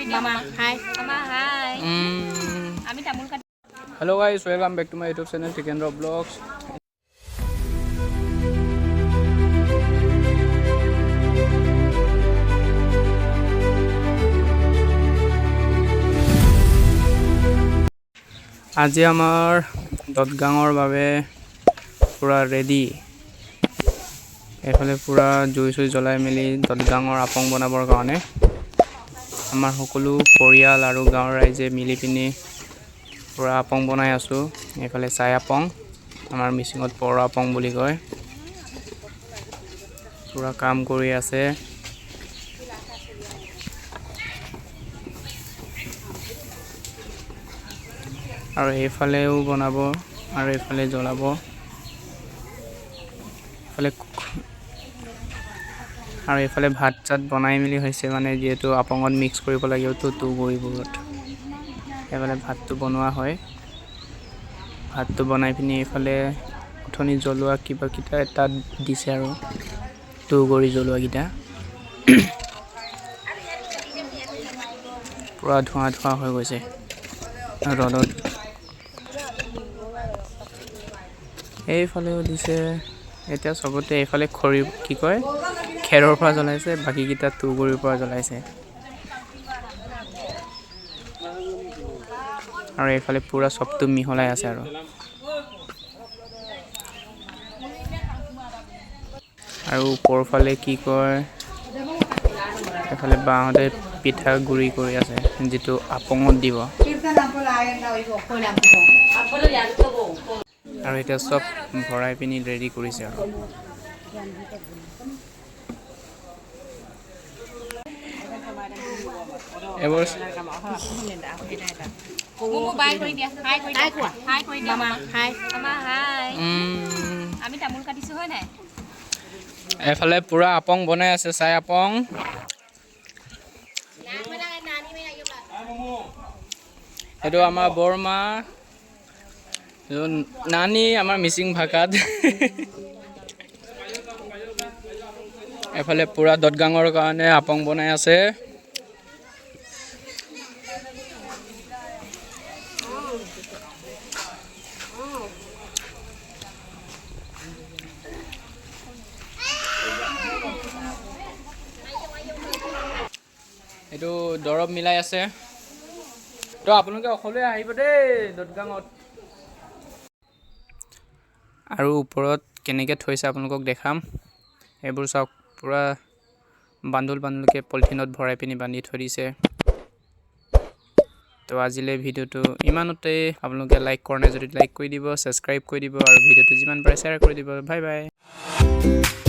Mama, hi. Mama, hi. Hello guys, welcome back to my YouTube channel Tikendra Vlogs. আজি আমাৰ দদগাঙৰ বাবে পুৰা ready এফালে পুৰা জুই চুই জ্বলাই মেলি দদগাঙৰ আপং বনাবৰ কাৰণে আমাৰ সকলো পৰিয়াল আৰু গাঁৱৰ ৰাইজে মিলি পিনি পুৰা আপং বনাই আছো এফালে চাই আপং আমাৰ মিচিঙত পৰ আপং বুলি কয় পুৰা কাম কৰি আছে আৰু এইফালেও বনাব আৰু এইফালে জ্বলাব আৰু এইফালে ভাত চাত বনাই মিলি হৈছে মানে যেহেতু আপঙত মিক্স কৰিব লাগিব তো গৰিবোৰত এইফালে ভাতটো বনোৱা হয় ভাতটো বনাই পিনি এইফালে উঠনি জ্বলোৱা কিবা কিটা তাত দিছে আৰু তো গৰি জ্বলোৱা কিটা পুৰা ধোঁৱা ধোঁৱা হৈ গৈছে ৰদত এইফালেও দিছে এতিয়া সবতে এইফালে খৰি কি কয় খেৰৰ পৰা জ্বলাইছে বাকি কিটা তুগুৰিৰ পৰা জ্বলাইছে আৰু এইফালে পুৰা সবটো মিহলাই আছে আৰু ওপৰফালে কি কয় এইফালে বাঁহতে পিঠা গুৰি কৰি আছে যেটো আপঙত দিব আৰু এটা সব ভৰাই পিনি ৰেডি কৰিছে আৰু এবাৰ Mama, hi. এফালে পুৰা আপং বনাই আছে চাই আপং এটো আমাৰ বৰমা নানি আমাৰ মিচিং ভাষাত এফালে পুৰা দদগাঙৰ কাৰণে আপং বনাই আছে এটো দৰব মিলাই আছে তো আপোনালোকে অকলে আহিব দেই দদগাঙত আৰু ওপৰত কেনেকৈ থৈছে আপোনালোকক দেখাম এইবোৰ চাওক পুৰা বান্দুলকে পলিথিনত ভৰাই পিনি বান্ধি থৈ দিছে তো আজিলৈ ভিডিওটো ইমানতে আপোনালোকে লাইক কৰা নাই যদি লাইক কৰি দিব সাবস্ক্ৰাইব কৰি দিব আৰু ভিডিওটো যিমান পাৰে শ্বেয়াৰ কৰি দিব বাই বাই